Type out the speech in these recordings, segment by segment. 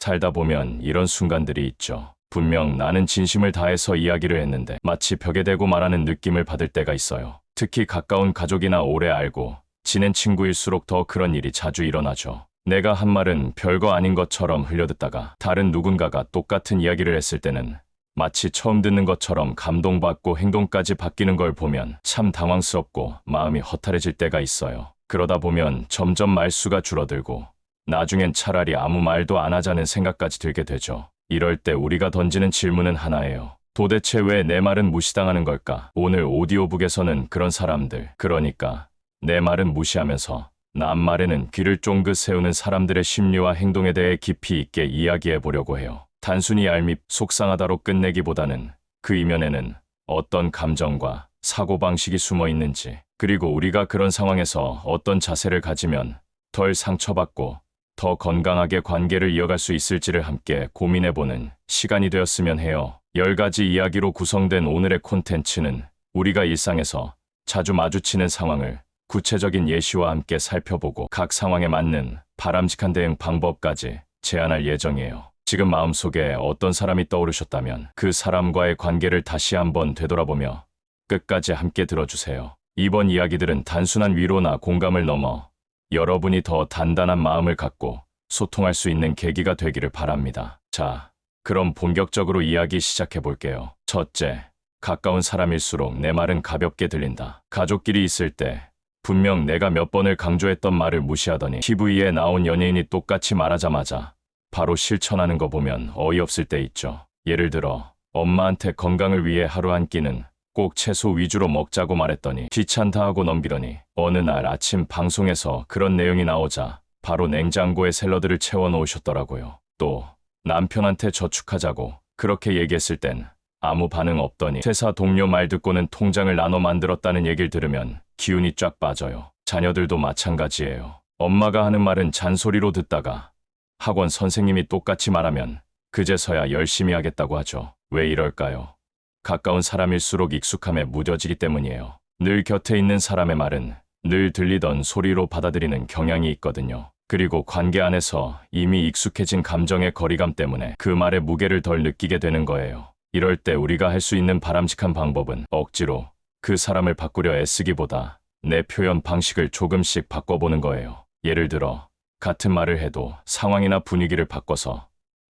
살다 보면 이런 순간들이 있죠. 분명 나는 진심을 다해서 이야기를 했는데 마치 벽에 대고 말하는 느낌을 받을 때가 있어요. 특히 가까운 가족이나 오래 알고 지낸 친구일수록 더 그런 일이 자주 일어나죠. 내가 한 말은 별거 아닌 것처럼 흘려듣다가 다른 누군가가 똑같은 이야기를 했을 때는 마치 처음 듣는 것처럼 감동받고 행동까지 바뀌는 걸 보면 참 당황스럽고 마음이 허탈해질 때가 있어요. 그러다 보면 점점 말수가 줄어들고 나중엔 차라리 아무 말도 안 하자는 생각까지 들게 되죠. 이럴 때 우리가 던지는 질문은 하나예요. 도대체 왜 내 말은 무시당하는 걸까? 오늘 오디오북에서는 그런 사람들, 그러니까 내 말은 무시하면서 남 말에는 귀를 쫑긋 세우는 사람들의 심리와 행동에 대해 깊이 있게 이야기해 보려고 해요. 단순히 얄밉, 속상하다로 끝내기보다는 그 이면에는 어떤 감정과 사고방식이 숨어 있는지, 그리고 우리가 그런 상황에서 어떤 자세를 가지면 덜 상처받고 더 건강하게 관계를 이어갈 수 있을지를 함께 고민해보는 시간이 되었으면 해요. 10가지 이야기로 구성된 오늘의 콘텐츠는 우리가 일상에서 자주 마주치는 상황을 구체적인 예시와 함께 살펴보고 각 상황에 맞는 바람직한 대응 방법까지 제안할 예정이에요. 지금 마음속에 어떤 사람이 떠오르셨다면 그 사람과의 관계를 다시 한번 되돌아보며 끝까지 함께 들어주세요. 이번 이야기들은 단순한 위로나 공감을 넘어 여러분이 더 단단한 마음을 갖고 소통할 수 있는 계기가 되기를 바랍니다. 자, 그럼 본격적으로 이야기 시작해 볼게요. 첫째, 가까운 사람일수록 내 말은 가볍게 들린다. 가족끼리 있을 때 분명 내가 몇 번을 강조했던 말을 무시하더니 TV에 나온 연예인이 똑같이 말하자마자 바로 실천하는 거 보면 어이없을 때 있죠. 예를 들어 엄마한테 건강을 위해 하루 한 끼는 꼭 채소 위주로 먹자고 말했더니 귀찮다 하고 넘기더니 어느 날 아침 방송에서 그런 내용이 나오자 바로 냉장고에 샐러드를 채워 놓으셨더라고요. 또 남편한테 저축하자고 그렇게 얘기했을 땐 아무 반응 없더니 회사 동료 말 듣고는 통장을 나눠 만들었다는 얘기를 들으면 기운이 쫙 빠져요. 자녀들도 마찬가지예요. 엄마가 하는 말은 잔소리로 듣다가 학원 선생님이 똑같이 말하면 그제서야 열심히 하겠다고 하죠. 왜 이럴까요? 가까운 사람일수록 익숙함에 무뎌지기 때문이에요. 늘 곁에 있는 사람의 말은 늘 들리던 소리로 받아들이는 경향이 있거든요. 그리고 관계 안에서 이미 익숙해진 감정의 거리감 때문에 그 말의 무게를 덜 느끼게 되는 거예요. 이럴 때 우리가 할 수 있는 바람직한 방법은 억지로 그 사람을 바꾸려 애쓰기보다 내 표현 방식을 조금씩 바꿔보는 거예요. 예를 들어 같은 말을 해도 상황이나 분위기를 바꿔서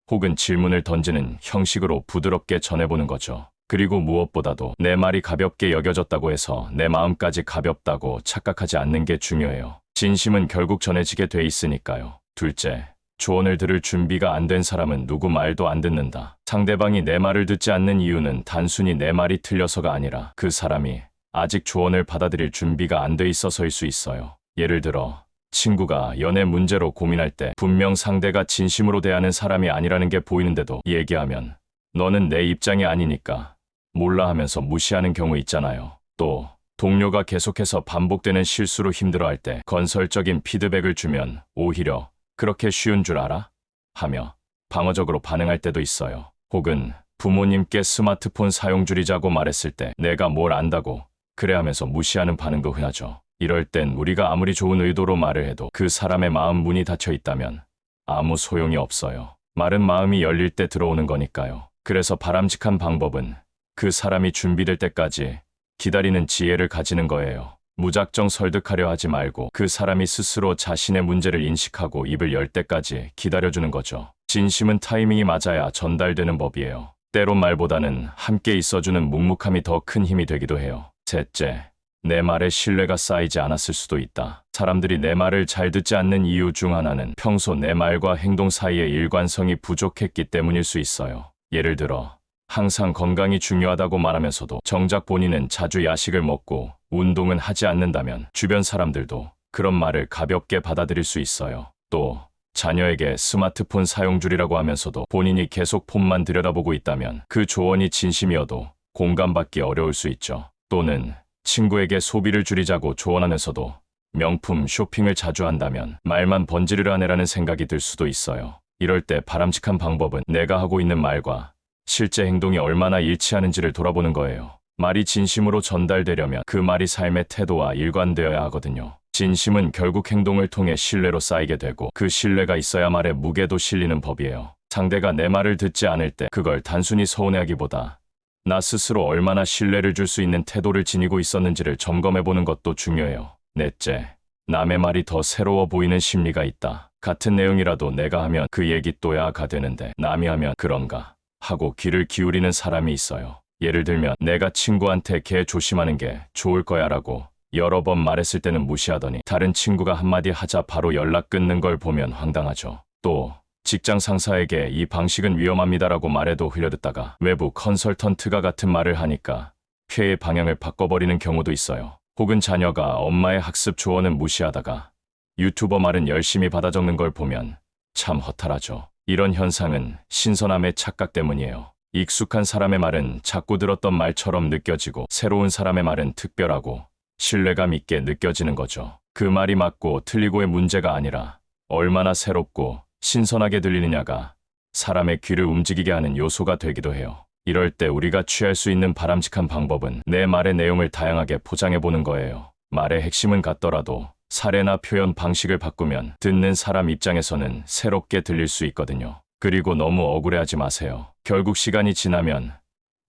혹은 질문을 던지는 형식으로 부드럽게 전해보는 거죠. 그리고 무엇보다도 내 말이 가볍게 여겨졌다고 해서 내 마음까지 가볍다고 착각하지 않는 게 중요해요. 진심은 결국 전해지게 돼 있으니까요. 둘째, 조언을 들을 준비가 안 된 사람은 누구 말도 안 듣는다. 상대방이 내 말을 듣지 않는 이유는 단순히 내 말이 틀려서가 아니라 그 사람이 아직 조언을 받아들일 준비가 안 돼 있어서일 수 있어요. 예를 들어 친구가 연애 문제로 고민할 때 분명 상대가 진심으로 대하는 사람이 아니라는 게 보이는데도 얘기하면 너는 내 입장이 아니니까 몰라 하면서 무시하는 경우 있잖아요. 또 동료가 계속해서 반복되는 실수로 힘들어할 때 건설적인 피드백을 주면 오히려 그렇게 쉬운 줄 알아? 하며 방어적으로 반응할 때도 있어요. 혹은 부모님께 스마트폰 사용 줄이자고 말했을 때 내가 뭘 안다고 그래 하면서 무시하는 반응도 흔하죠. 이럴 땐 우리가 아무리 좋은 의도로 말을 해도 그 사람의 마음 문이 닫혀 있다면 아무 소용이 없어요. 말은 마음이 열릴 때 들어오는 거니까요. 그래서 바람직한 방법은 그 사람이 준비될 때까지 기다리는 지혜를 가지는 거예요. 무작정 설득하려 하지 말고 그 사람이 스스로 자신의 문제를 인식하고 입을 열 때까지 기다려주는 거죠. 진심은 타이밍이 맞아야 전달되는 법이에요. 때론 말보다는 함께 있어주는 묵묵함이 더 큰 힘이 되기도 해요. 셋째, 내 말에 신뢰가 쌓이지 않았을 수도 있다. 사람들이 내 말을 잘 듣지 않는 이유 중 하나는 평소 내 말과 행동 사이의 일관성이 부족했기 때문일 수 있어요. 예를 들어 항상 건강이 중요하다고 말하면서도 정작 본인은 자주 야식을 먹고 운동은 하지 않는다면 주변 사람들도 그런 말을 가볍게 받아들일 수 있어요. 또 자녀에게 스마트폰 사용 줄이라고 하면서도 본인이 계속 폰만 들여다보고 있다면 그 조언이 진심이어도 공감받기 어려울 수 있죠. 또는 친구에게 소비를 줄이자고 조언하면서도 명품 쇼핑을 자주 한다면 말만 번지르르 하네라는 생각이 들 수도 있어요. 이럴 때 바람직한 방법은 내가 하고 있는 말과 실제 행동이 얼마나 일치하는지를 돌아보는 거예요. 말이 진심으로 전달되려면 그 말이 삶의 태도와 일관되어야 하거든요. 진심은 결국 행동을 통해 신뢰로 쌓이게 되고 그 신뢰가 있어야 말의 무게도 실리는 법이에요. 상대가 내 말을 듣지 않을 때 그걸 단순히 서운해하기보다 나 스스로 얼마나 신뢰를 줄 수 있는 태도를 지니고 있었는지를 점검해보는 것도 중요해요. 넷째, 남의 말이 더 새로워 보이는 심리가 있다. 같은 내용이라도 내가 하면 그 얘기 또야가 되는데 남이 하면 그런가 하고 귀를 기울이는 사람이 있어요. 예를 들면 내가 친구한테 걔 조심하는 게 좋을 거야 라고 여러 번 말했을 때는 무시하더니 다른 친구가 한마디 하자 바로 연락 끊는 걸 보면 황당하죠. 또 직장 상사에게 이 방식은 위험합니다라고 말해도 흘려듣다가 외부 컨설턴트가 같은 말을 하니까 회의 방향을 바꿔버리는 경우도 있어요. 혹은 자녀가 엄마의 학습 조언은 무시하다가 유튜버 말은 열심히 받아 적는 걸 보면 참 허탈하죠. 이런 현상은 신선함의 착각 때문이에요. 익숙한 사람의 말은 자꾸 들었던 말처럼 느껴지고 새로운 사람의 말은 특별하고 신뢰감 있게 느껴지는 거죠. 그 말이 맞고 틀리고의 문제가 아니라 얼마나 새롭고 신선하게 들리느냐가 사람의 귀를 움직이게 하는 요소가 되기도 해요. 이럴 때 우리가 취할 수 있는 바람직한 방법은 내 말의 내용을 다양하게 포장해보는 거예요. 말의 핵심은 같더라도 사례나 표현 방식을 바꾸면 듣는 사람 입장에서는 새롭게 들릴 수 있거든요. 그리고 너무 억울해하지 마세요. 결국 시간이 지나면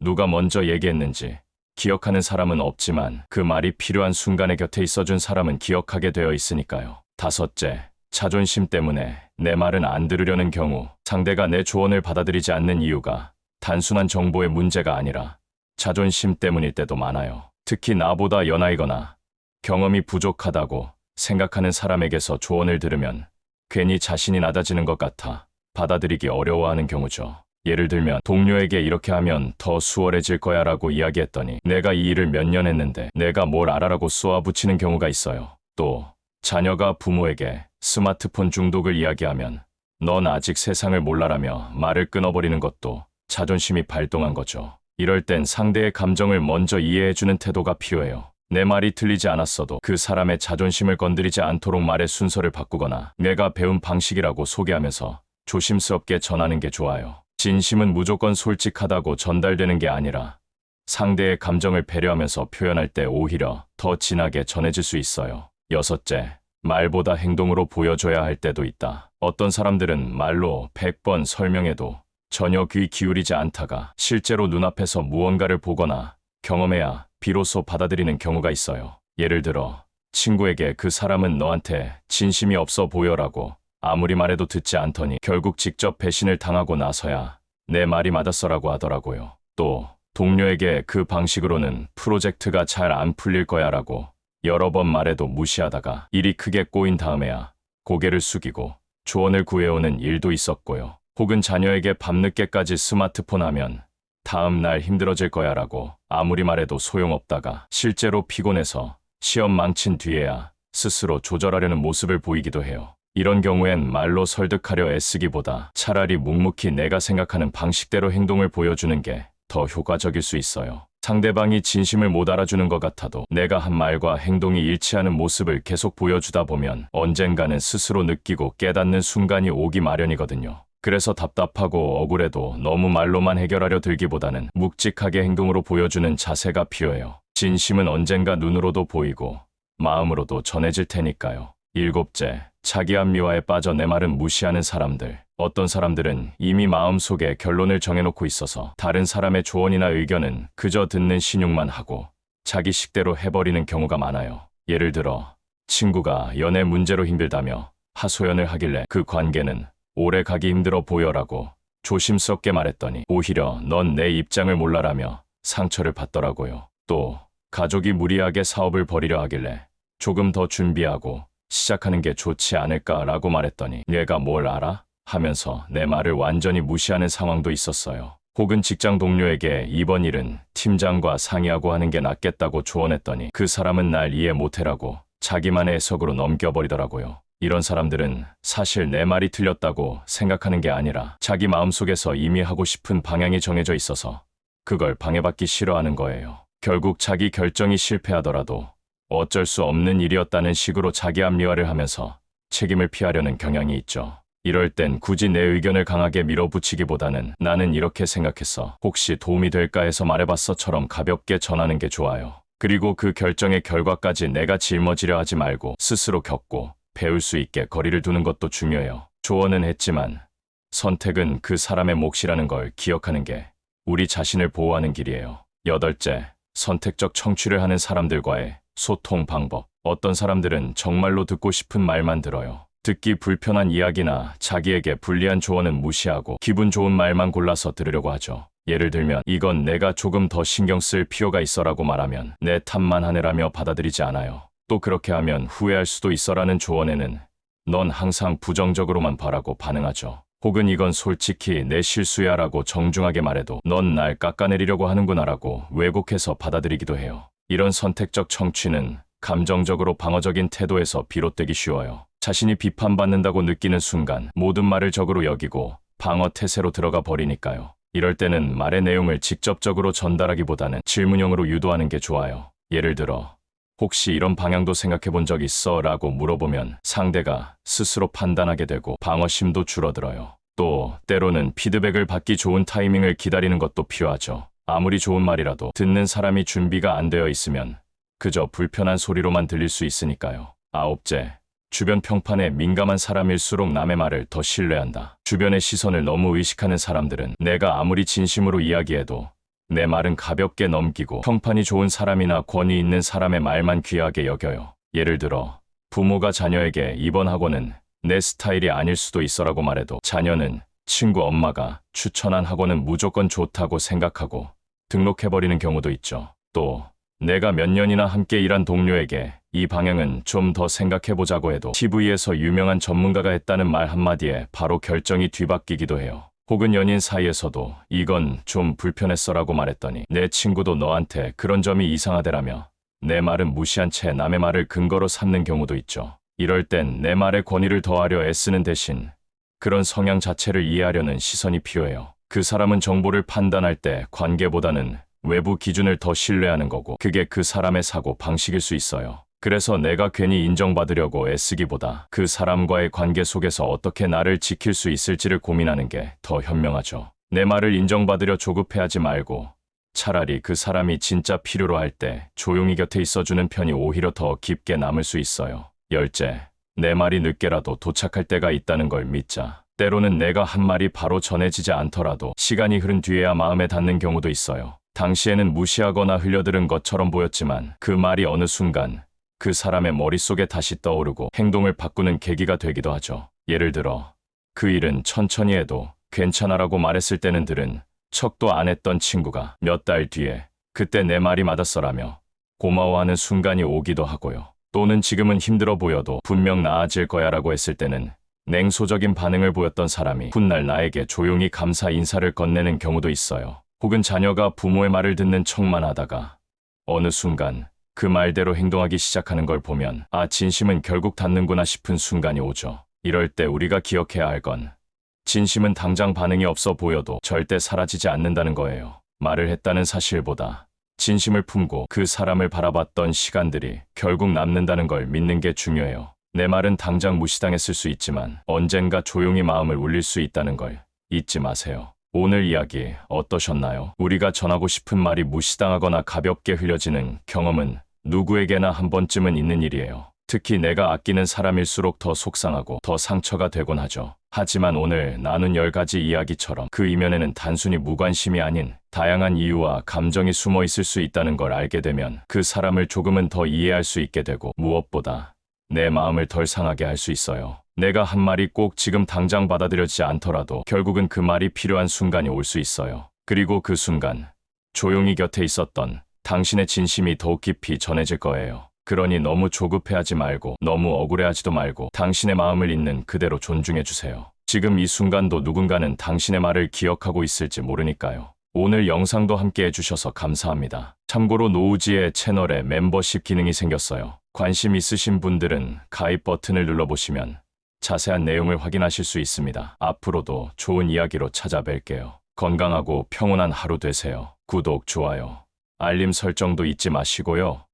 누가 먼저 얘기했는지 기억하는 사람은 없지만 그 말이 필요한 순간에 곁에 있어준 사람은 기억하게 되어 있으니까요. 다섯째, 자존심 때문에 내 말은 안 들으려는 경우 상대가 내 조언을 받아들이지 않는 이유가 단순한 정보의 문제가 아니라 자존심 때문일 때도 많아요. 특히 나보다 연하이거나 경험이 부족하다고 생각하는 사람에게서 조언을 들으면 괜히 자신이 낮아지는 것 같아 받아들이기 어려워하는 경우죠. 예를 들면 동료에게 이렇게 하면 더 수월해질 거야 라고 이야기했더니 내가 이 일을 몇 년 했는데 내가 뭘 알아라고 쏘아붙이는 경우가 있어요. 또 자녀가 부모에게 스마트폰 중독을 이야기하면 넌 아직 세상을 몰라라며 말을 끊어버리는 것도 자존심이 발동한 거죠. 이럴 땐 상대의 감정을 먼저 이해해주는 태도가 필요해요. 내 말이 틀리지 않았어도 그 사람의 자존심을 건드리지 않도록 말의 순서를 바꾸거나 내가 배운 방식이라고 소개하면서 조심스럽게 전하는 게 좋아요. 진심은 무조건 솔직하다고 전달되는 게 아니라 상대의 감정을 배려하면서 표현할 때 오히려 더 진하게 전해질 수 있어요. 여섯째, 말보다 행동으로 보여줘야 할 때도 있다. 어떤 사람들은 말로 100번 설명해도 전혀 귀 기울이지 않다가 실제로 눈앞에서 무언가를 보거나 경험해야 비로소 받아들이는 경우가 있어요. 예를 들어 친구에게 그 사람은 너한테 진심이 없어 보여라고 아무리 말해도 듣지 않더니 결국 직접 배신을 당하고 나서야 내 말이 맞았어라고 하더라고요. 또 동료에게 그 방식으로는 프로젝트가 잘 안 풀릴 거야라고 여러 번 말해도 무시하다가 일이 크게 꼬인 다음에야 고개를 숙이고 조언을 구해오는 일도 있었고요. 혹은 자녀에게 밤늦게까지 스마트폰 하면 다음 날 힘들어질 거야라고 아무리 말해도 소용없다가 실제로 피곤해서 시험 망친 뒤에야 스스로 조절하려는 모습을 보이기도 해요. 이런 경우엔 말로 설득하려 애쓰기보다 차라리 묵묵히 내가 생각하는 방식대로 행동을 보여주는 게 더 효과적일 수 있어요. 상대방이 진심을 못 알아주는 것 같아도 내가 한 말과 행동이 일치하는 모습을 계속 보여주다 보면 언젠가는 스스로 느끼고 깨닫는 순간이 오기 마련이거든요. 그래서 답답하고 억울해도 너무 말로만 해결하려 들기보다는 묵직하게 행동으로 보여주는 자세가 필요해요. 진심은 언젠가 눈으로도 보이고 마음으로도 전해질 테니까요. 일곱째, 자기 합리화에 빠져 내 말은 무시하는 사람들. 어떤 사람들은 이미 마음속에 결론을 정해놓고 있어서 다른 사람의 조언이나 의견은 그저 듣는 신용만 하고 자기 식대로 해버리는 경우가 많아요. 예를 들어 친구가 연애 문제로 힘들다며 하소연을 하길래 그 관계는 오래 가기 힘들어 보여라고 조심스럽게 말했더니 오히려 넌 내 입장을 몰라라며 상처를 받더라고요. 또 가족이 무리하게 사업을 벌이려 하길래 조금 더 준비하고 시작하는 게 좋지 않을까라고 말했더니 내가 뭘 알아? 하면서 내 말을 완전히 무시하는 상황도 있었어요. 혹은 직장 동료에게 이번 일은 팀장과 상의하고 하는 게 낫겠다고 조언했더니 그 사람은 날 이해 못해라고 자기만의 해석으로 넘겨버리더라고요. 이런 사람들은 사실 내 말이 틀렸다고 생각하는 게 아니라 자기 마음속에서 이미 하고 싶은 방향이 정해져 있어서 그걸 방해받기 싫어하는 거예요. 결국 자기 결정이 실패하더라도 어쩔 수 없는 일이었다는 식으로 자기 합리화를 하면서 책임을 피하려는 경향이 있죠. 이럴 땐 굳이 내 의견을 강하게 밀어붙이기보다는 나는 이렇게 생각했어. 혹시 도움이 될까 해서 말해봤어처럼 가볍게 전하는 게 좋아요. 그리고 그 결정의 결과까지 내가 짊어지려 하지 말고 스스로 겪고 배울 수 있게 거리를 두는 것도 중요해요. 조언은 했지만 선택은 그 사람의 몫이라는 걸 기억하는 게 우리 자신을 보호하는 길이에요. 여덟째, 선택적 청취를 하는 사람들과의 소통 방법. 어떤 사람들은 정말로 듣고 싶은 말만 들어요. 듣기 불편한 이야기나 자기에게 불리한 조언은 무시하고 기분 좋은 말만 골라서 들으려고 하죠. 예를 들면 이건 내가 조금 더 신경 쓸 필요가 있어라고 말하면 내 탓만 하느라며 받아들이지 않아요. 또 그렇게 하면 후회할 수도 있어라는 조언에는 넌 항상 부정적으로만 바라고 반응하죠. 혹은 이건 솔직히 내 실수야 라고 정중하게 말해도 넌 날 깎아내리려고 하는구나라고 왜곡해서 받아들이기도 해요. 이런 선택적 청취는 감정적으로 방어적인 태도에서 비롯되기 쉬워요. 자신이 비판받는다고 느끼는 순간 모든 말을 적으로 여기고 방어 태세로 들어가 버리니까요. 이럴 때는 말의 내용을 직접적으로 전달하기보다는 질문형으로 유도하는 게 좋아요. 예를 들어 혹시 이런 방향도 생각해 본 적 있어? 라고 물어보면 상대가 스스로 판단하게 되고 방어심도 줄어들어요. 또 때로는 피드백을 받기 좋은 타이밍을 기다리는 것도 필요하죠. 아무리 좋은 말이라도 듣는 사람이 준비가 안 되어 있으면 그저 불편한 소리로만 들릴 수 있으니까요. 아홉째, 주변 평판에 민감한 사람일수록 남의 말을 더 신뢰한다. 주변의 시선을 너무 의식하는 사람들은 내가 아무리 진심으로 이야기해도 내 말은 가볍게 넘기고 평판이 좋은 사람이나 권위 있는 사람의 말만 귀하게 여겨요. 예를 들어 부모가 자녀에게 이번 학원은 내 스타일이 아닐 수도 있어라고 말해도 자녀는 친구 엄마가 추천한 학원은 무조건 좋다고 생각하고 등록해버리는 경우도 있죠. 또 내가 몇 년이나 함께 일한 동료에게 이 방향은 좀 더 생각해보자고 해도 TV에서 유명한 전문가가 했다는 말 한마디에 바로 결정이 뒤바뀌기도 해요. 혹은 연인 사이에서도 이건 좀 불편했어라고 말했더니 내 친구도 너한테 그런 점이 이상하대라며 내 말은 무시한 채 남의 말을 근거로 삼는 경우도 있죠. 이럴 땐 내 말에 권위를 더하려 애쓰는 대신 그런 성향 자체를 이해하려는 시선이 필요해요. 그 사람은 정보를 판단할 때 관계보다는 외부 기준을 더 신뢰하는 거고 그게 그 사람의 사고 방식일 수 있어요. 그래서 내가 괜히 인정받으려고 애쓰기보다 그 사람과의 관계 속에서 어떻게 나를 지킬 수 있을지를 고민하는 게 더 현명하죠. 내 말을 인정받으려 조급해하지 말고 차라리 그 사람이 진짜 필요로 할 때 조용히 곁에 있어주는 편이 오히려 더 깊게 남을 수 있어요. 열째, 내 말이 늦게라도 도착할 때가 있다는 걸 믿자. 때로는 내가 한 말이 바로 전해지지 않더라도 시간이 흐른 뒤에야 마음에 닿는 경우도 있어요. 당시에는 무시하거나 흘려들은 것처럼 보였지만 그 말이 어느 순간 그 사람의 머릿속에 다시 떠오르고 행동을 바꾸는 계기가 되기도 하죠. 예를 들어 그 일은 천천히 해도 괜찮아라고 말했을 때는 들은 척도 안 했던 친구가 몇 달 뒤에 그때 내 말이 맞았어라며 고마워하는 순간이 오기도 하고요. 또는 지금은 힘들어 보여도 분명 나아질 거야라고 했을 때는 냉소적인 반응을 보였던 사람이 훗날 나에게 조용히 감사 인사를 건네는 경우도 있어요. 혹은 자녀가 부모의 말을 듣는 척만 하다가 어느 순간 그 말대로 행동하기 시작하는 걸 보면 아, 진심은 결국 닿는구나 싶은 순간이 오죠. 이럴 때 우리가 기억해야 할 건 진심은 당장 반응이 없어 보여도 절대 사라지지 않는다는 거예요. 말을 했다는 사실보다 진심을 품고 그 사람을 바라봤던 시간들이 결국 남는다는 걸 믿는 게 중요해요. 내 말은 당장 무시당했을 수 있지만 언젠가 조용히 마음을 울릴 수 있다는 걸 잊지 마세요. 오늘 이야기 어떠셨나요? 우리가 전하고 싶은 말이 무시당하거나 가볍게 흘려지는 경험은 누구에게나 한 번쯤은 있는 일이에요. 특히 내가 아끼는 사람일수록 더 속상하고 더 상처가 되곤 하죠. 하지만 오늘 나눈 10가지 이야기처럼 그 이면에는 단순히 무관심이 아닌 다양한 이유와 감정이 숨어 있을 수 있다는 걸 알게 되면 그 사람을 조금은 더 이해할 수 있게 되고 무엇보다 내 마음을 덜 상하게 할 수 있어요. 내가 한 말이 꼭 지금 당장 받아들여지지 않더라도 결국은 그 말이 필요한 순간이 올 수 있어요. 그리고 그 순간 조용히 곁에 있었던 당신의 진심이 더욱 깊이 전해질 거예요. 그러니 너무 조급해하지 말고 너무 억울해하지도 말고 당신의 마음을 있는 그대로 존중해 주세요. 지금 이 순간도 누군가는 당신의 말을 기억하고 있을지 모르니까요. 오늘 영상도 함께 해주셔서 감사합니다. 참고로 노우지의 채널에 멤버십 기능이 생겼어요. 관심 있으신 분들은 가입 버튼을 눌러보시면 자세한 내용을 확인하실 수 있습니다. 앞으로도 좋은 이야기로 찾아뵐게요. 건강하고 평온한 하루 되세요. 구독, 좋아요, 알림 설정도 잊지 마시고요.